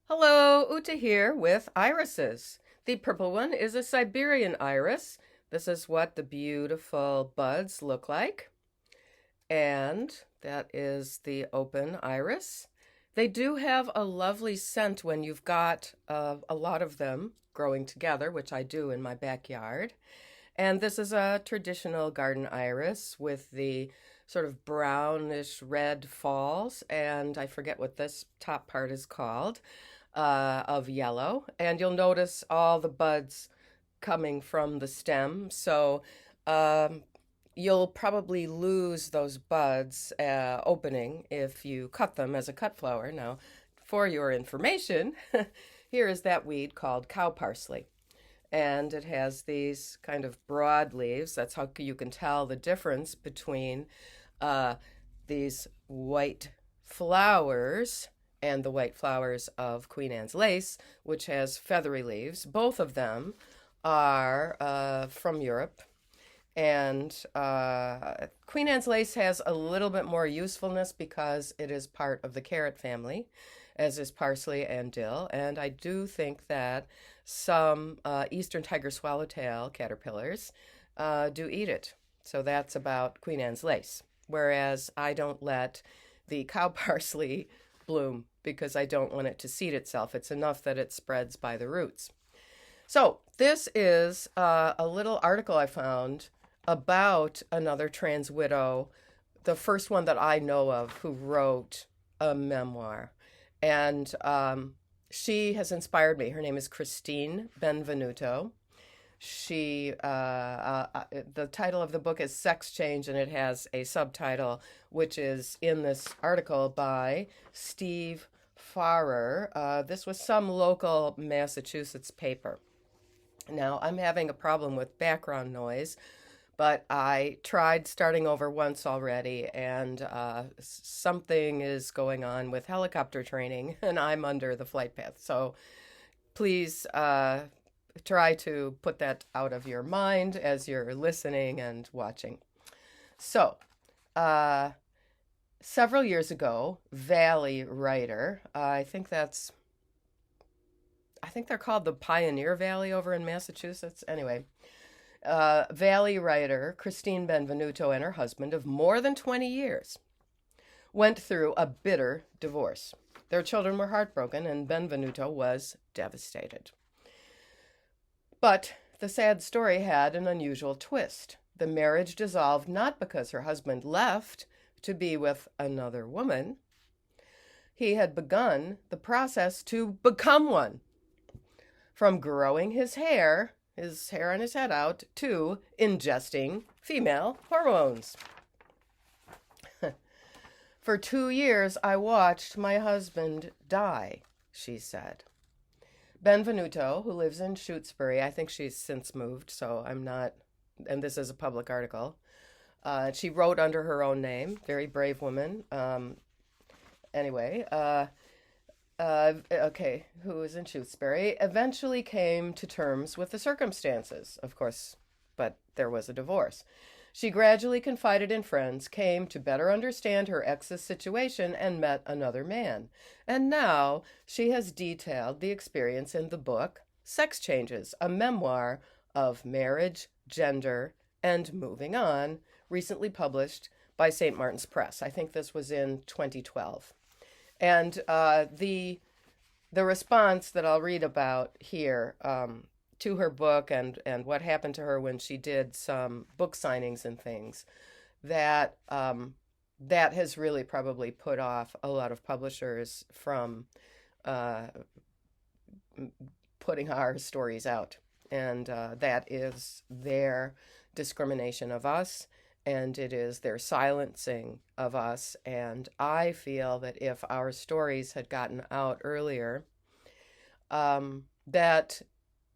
Hello, Uta here with irises. The purple one is a Siberian iris. This is what the beautiful buds look like. And that is the open iris. They do have a lovely scent when you've got a lot of them growing together, which I do in my backyard. And this is a traditional garden iris with the sort of brownish red falls, and I forget what this top part is called, of yellow. And you'll notice all the buds coming from the stem. So um, you'll probably lose those buds opening if you cut them as a cut flower. Now, for your information, here is that weed called cow parsley, and it has these kind of broad leaves. That's how you can tell the difference between uh, these white flowers and the white flowers of Queen Anne's lace, which has feathery leaves. Both of them are from Europe. And Queen Anne's lace has a little bit more usefulness because it is part of the carrot family, as is parsley and dill. And I do think that some eastern tiger swallowtail caterpillars do eat it. So that's about Queen Anne's lace. Whereas I don't let the cow parsley bloom because I don't want it to seed itself. It's enough that it spreads by the roots. So this is a little article I found about another trans widow, the first one that I know of who wrote a memoir. And she has inspired me. Her name is Christine Benvenuto. The title of the book is Sex Change, and it has a subtitle, which is in this article by Steve Farrer. This was some local Massachusetts paper. Now, I'm having a problem with background noise, but I tried starting over once already, and something is going on with helicopter training, and I'm under the flight path. So please try to put that out of your mind as you're listening and watching. So, several years ago, Valley Writer, I think they're called the Pioneer Valley over in Massachusetts. Anyway, Valley writer Christine Benvenuto and her husband of more than 20 years went through a bitter divorce. Their children were heartbroken, and Benvenuto was devastated. But the sad story had an unusual twist. The marriage dissolved not because her husband left to be with another woman. He had begun the process to become one. From growing his hair on his head out, to ingesting female hormones. For 2 years, I watched my husband die, she said. Benvenuto, who lives in Shutesbury, I think she's since moved, so I'm not, and this is a public article. She wrote under her own name, very brave woman. Who was in Shutesbury, eventually came to terms with the circumstances, of course, but there was a divorce. She gradually confided in friends, came to better understand her ex's situation, and met another man. And now she has detailed the experience in the book Sex Changes, a memoir of marriage, gender, and moving on, recently published by St. Martin's Press. I think this was in 2012. And the response that I'll read about here to her book and what happened to her when she did some book signings and things, that has really probably put off a lot of publishers from putting our stories out. And that is their discrimination of us, and it is their silencing of us. And I feel that if our stories had gotten out earlier, that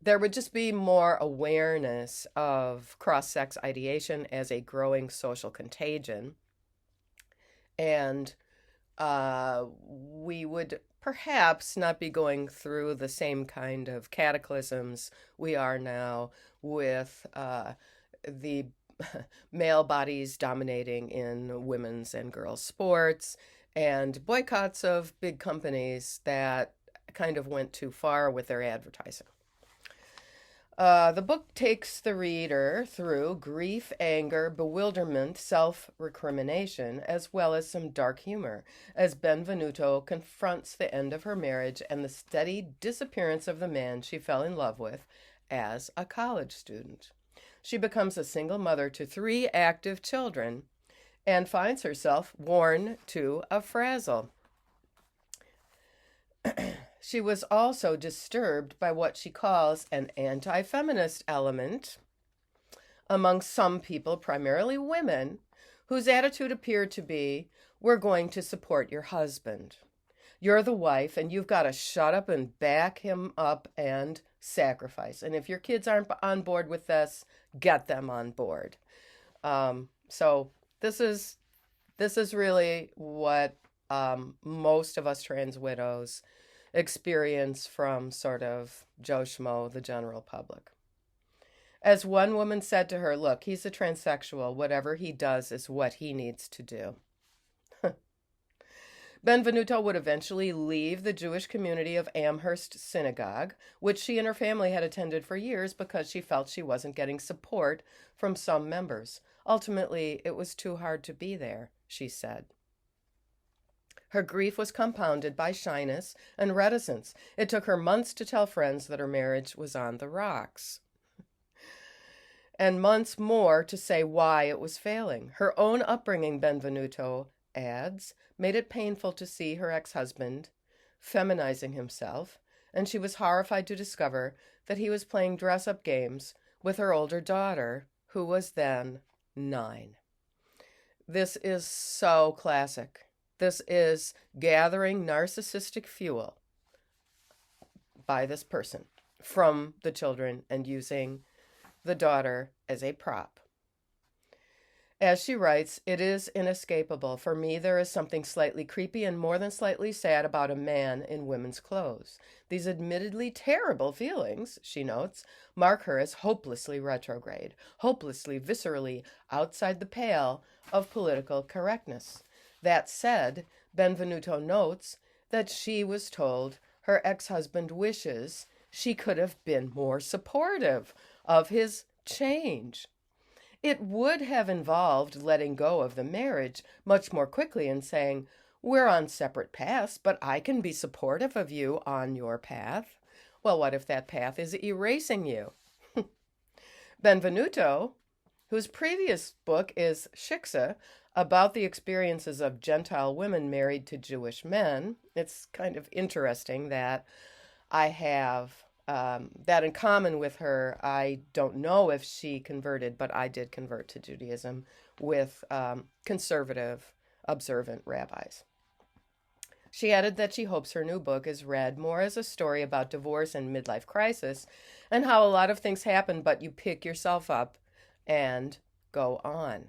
there would just be more awareness of cross-sex ideation as a growing social contagion. And we would perhaps not be going through the same kind of cataclysms we are now with the male bodies dominating in women's and girls' sports, and boycotts of big companies that kind of went too far with their advertising. The book takes the reader through grief, anger, bewilderment, self-recrimination, as well as some dark humor, as Benvenuto confronts the end of her marriage and the steady disappearance of the man she fell in love with as a college student. She becomes a single mother to 3 active children and finds herself worn to a frazzle. She was also disturbed by what she calls an anti-feminist element among some people, primarily women, whose attitude appeared to be, we're going to support your husband. You're the wife, and you've got to shut up and back him up and sacrifice. And if your kids aren't on board with this, get them on board. So this is really what most of us trans widows experience from sort of Joe Schmo, the general public. As one woman said to her, look, he's a transsexual. Whatever he does is what he needs to do. Benvenuto would eventually leave the Jewish community of Amherst Synagogue, which she and her family had attended for years because she felt she wasn't getting support from some members. Ultimately, it was too hard to be there, she said. Her grief was compounded by shyness and reticence. It took her months to tell friends that her marriage was on the rocks, and months more to say why it was failing. Her own upbringing, Benvenuto adds, made it painful to see her ex-husband feminizing himself, and she was horrified to discover that he was playing dress-up games with her older daughter, who was then 9. This is so classic. This is gathering narcissistic fuel by this person from the children and using the daughter as a prop. As she writes, it is inescapable. For me, there is something slightly creepy and more than slightly sad about a man in women's clothes. These admittedly terrible feelings, she notes, mark her as hopelessly retrograde, hopelessly, viscerally outside the pale of political correctness. That said, Benvenuto notes that she was told her ex-husband wishes she could have been more supportive of his change. It would have involved letting go of the marriage much more quickly and saying, we're on separate paths, but I can be supportive of you on your path. Well, what if that path is erasing you? Benvenuto, whose previous book is Shiksa, about the experiences of Gentile women married to Jewish men. It's kind of interesting that I have that in common with her. I don't know if she converted, but I did convert to Judaism with conservative, observant rabbis. She added that she hopes her new book is read more as a story about divorce and midlife crisis and how a lot of things happen, but you pick yourself up and go on.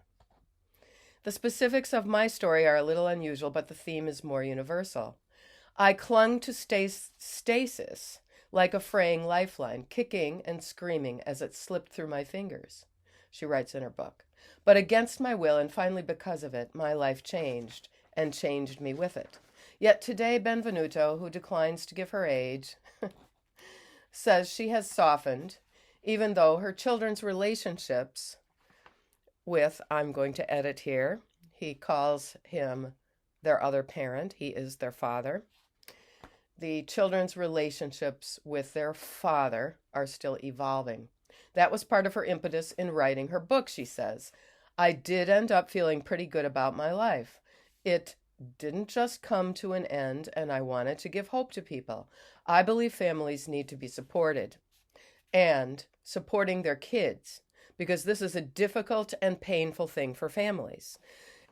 The specifics of my story are a little unusual, but the theme is more universal. I clung to stasis like a fraying lifeline, kicking and screaming as it slipped through my fingers, she writes in her book. But against my will, and finally because of it, my life changed, and changed me with it. Yet today, Benvenuto, who declines to give her age, says she has softened, even though her children's relationships with, I'm going to edit here, he calls him their other parent. He is their father. The children's relationships with their father are still evolving. That was part of her impetus in writing her book, she says. I did end up feeling pretty good about my life. It didn't just come to an end, and I wanted to give hope to people. I believe families need to be supported, and supporting their kids, because this is a difficult and painful thing for families.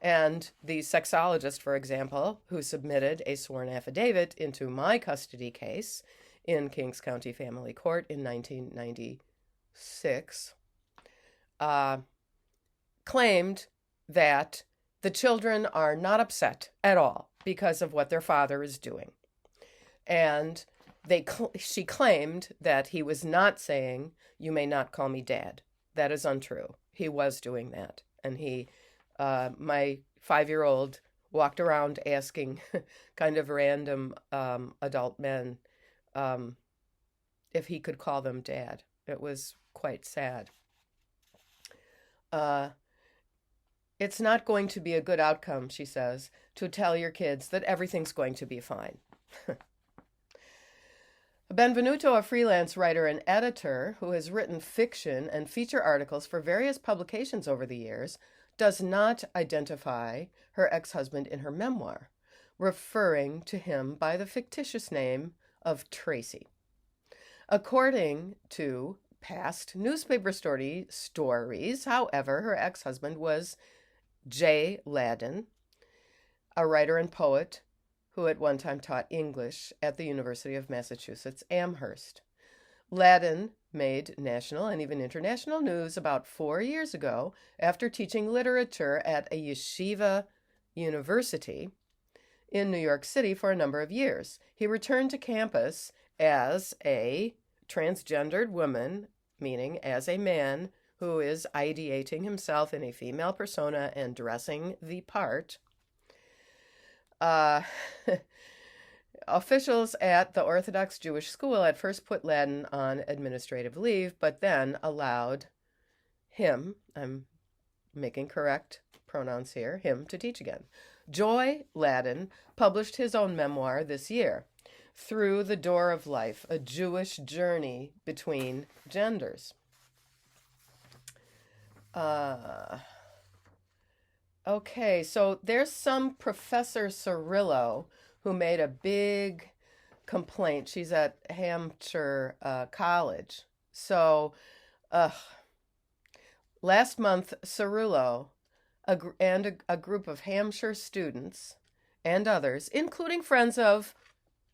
And the sexologist, for example, who submitted a sworn affidavit into my custody case in Kings County Family Court in 1996, claimed that the children are not upset at all because of what their father is doing. And she claimed that he was not saying, you may not call me dad. That is untrue. He was doing that. And my 5-year-old walked around asking kind of random adult men, um, if he could call them dad. It was quite sad. Uh, it's not going to be a good outcome, she says, to tell your kids that everything's going to be fine. Benvenuto, a freelance writer and editor who has written fiction and feature articles for various publications over the years, does not identify her ex-husband in her memoir, referring to him by the fictitious name of Tracy. According to past newspaper stories, however, her ex-husband was J. Ladden, a writer and poet who at one time taught English at the University of Massachusetts Amherst. Ladden made national and even international news about 4 years ago after teaching literature at a yeshiva university in New York City for a number of years. He returned to campus as a transgendered woman, meaning as a man who is ideating himself in a female persona and dressing the part. Officials at the Orthodox Jewish school at first put Ladden on administrative leave, but then allowed him, I'm making correct pronouns here, him to teach again. Joy Ladden published his own memoir this year, Through the Door of Life, a Jewish Journey Between Genders. Okay, so there's some Professor Cirillo who made a big complaint. She's at Hampshire College. So last month, Cirillo and a group of Hampshire students and others, including friends of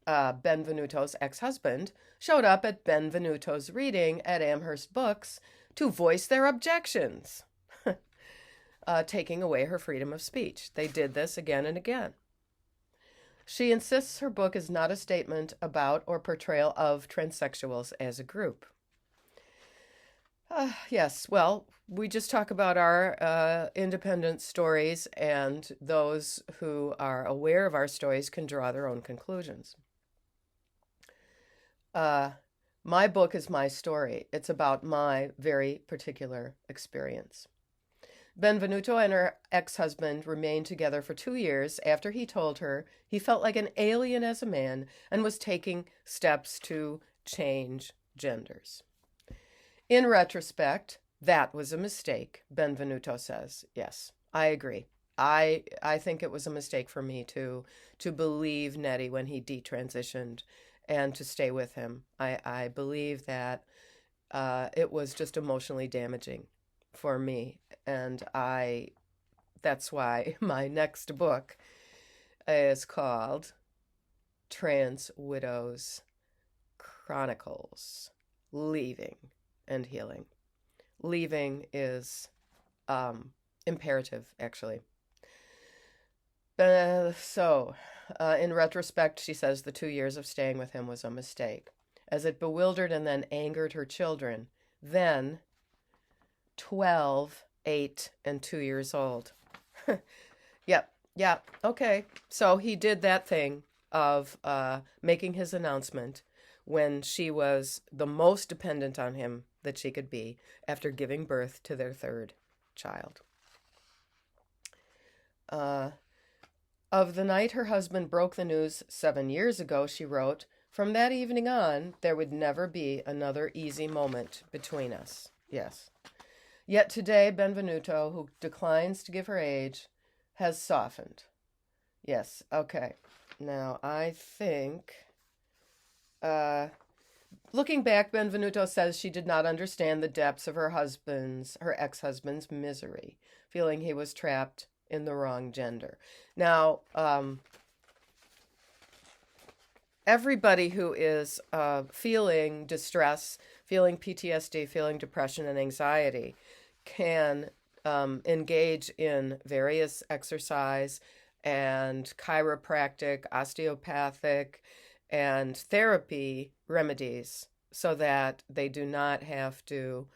Benvenuto's ex-husband, showed up at Benvenuto's reading at Amherst Books to voice their objections, taking away her freedom of speech. They did this again and again. She insists her book is not a statement about or portrayal of transsexuals as a group. Yes, well, we just talk about our independent stories, and those who are aware of our stories can draw their own conclusions. My book is my story. It's about my very particular experience. Benvenuto and her ex-husband remained together for 2 years after he told her he felt like an alien as a man and was taking steps to change genders. In retrospect, that was a mistake, Benvenuto says. Yes, I agree. I think it was a mistake for me to believe Nettie when he detransitioned and to stay with him. I believe that it was just emotionally damaging for me, and that's why my next book is called Trans Widows Chronicles, Leaving and Healing. Leaving is imperative, actually. In retrospect, she says the 2 years of staying with him was a mistake, as it bewildered and then angered her children, then 12, 8, and 2 years old. Yep, okay. So he did that thing of making his announcement when she was the most dependent on him that she could be after giving birth to their third child. Of the night her husband broke the news 7 years ago, she wrote, "From that evening on, there would never be another easy moment between us." Yes. Yet today, Benvenuto, who declines to give her age, has softened. Yes, okay. Now, I think, looking back, Benvenuto says she did not understand the depths of her ex-husband's misery, feeling he was trapped in the wrong gender. Now, everybody who is feeling distress, feeling PTSD, feeling depression and anxiety can engage in various exercise and chiropractic, osteopathic, and therapy remedies so that they do not have to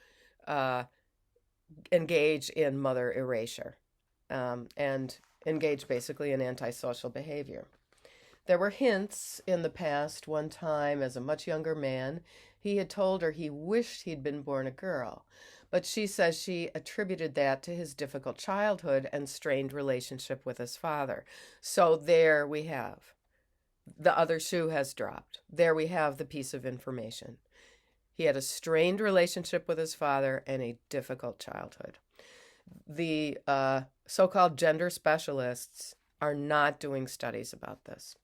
engage in mother erasure and engage basically in antisocial behavior. There were hints in the past. One time, as a much younger man, he had told her he wished he'd been born a girl. But she says she attributed that to his difficult childhood and strained relationship with his father. So there we have. The other shoe has dropped. There we have the piece of information. He had a strained relationship with his father and a difficult childhood. The so-called gender specialists are not doing studies about this.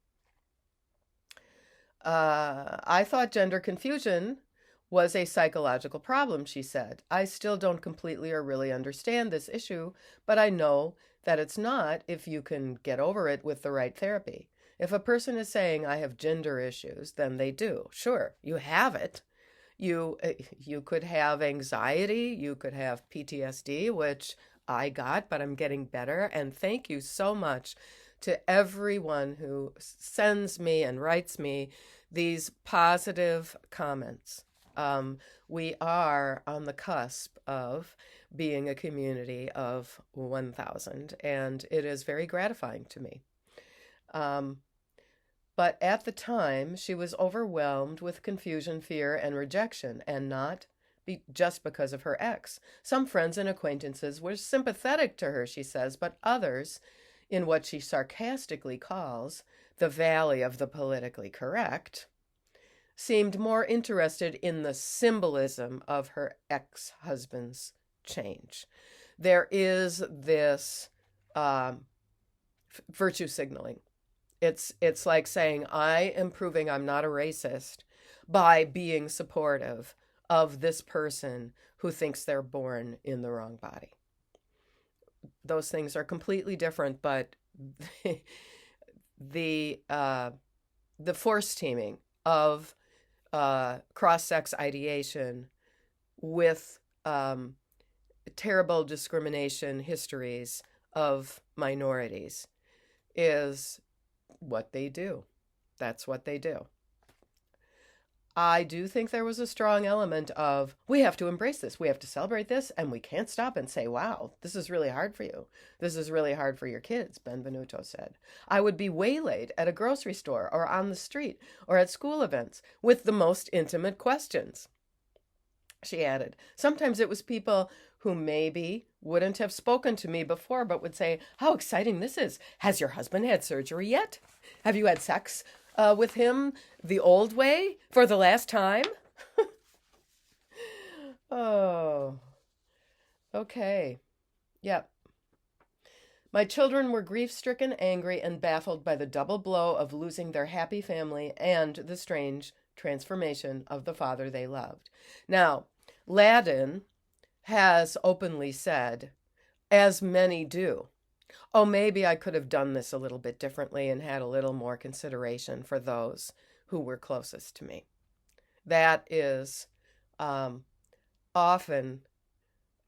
I thought gender confusion was a psychological problem, she said. I still don't completely or really understand this issue, but I know that it's not if you can get over it with the right therapy. If a person is saying, I have gender issues, then they do. Sure, you have it. You could have anxiety, you could have PTSD, which I got, but I'm getting better. And thank you so much to everyone who sends me and writes me these positive comments. We are on the cusp of being a community of 1,000, and it is very gratifying to me. But at the time, she was overwhelmed with confusion, fear, and rejection, and not just because of her ex. Some friends and acquaintances were sympathetic to her, she says, but others, in what she sarcastically calls the valley of the politically correct, seemed more interested in the symbolism of her ex-husband's change. There is this virtue signaling. It's like saying, I am proving I'm not a racist by being supportive of this person who thinks they're born in the wrong body. Those things are completely different, but the force teaming of cross-sex ideation with terrible discrimination histories of minorities is what they do. That's what they do. I do think there was a strong element of, we have to embrace this, we have to celebrate this, and we can't stop and say, wow, this is really hard for you. This is really hard for your kids, Benvenuto said. I would be waylaid at a grocery store or on the street or at school events with the most intimate questions. She added, sometimes it was people who maybe wouldn't have spoken to me before, but would say, how exciting this is. Has your husband had surgery yet? Have you had sex with him the old way for the last time? Oh, okay. Yep. My children were grief-stricken, angry, and baffled by the double blow of losing their happy family and the strange transformation of the father they loved. Now, Ladin has openly said, as many do, oh, maybe I could have done this a little bit differently and had a little more consideration for those who were closest to me. That is often,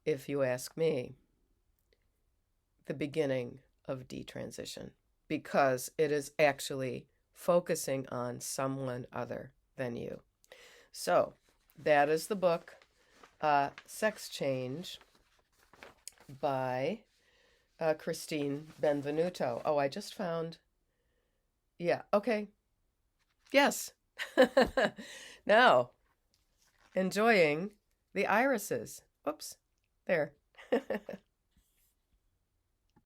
if you ask me, the beginning of detransition, because it is actually focusing on someone other than you. So that is the book, Sex Change by Christine Benvenuto. Oh, I just found, yeah, okay. Yes. Now, enjoying the irises. Oops, there.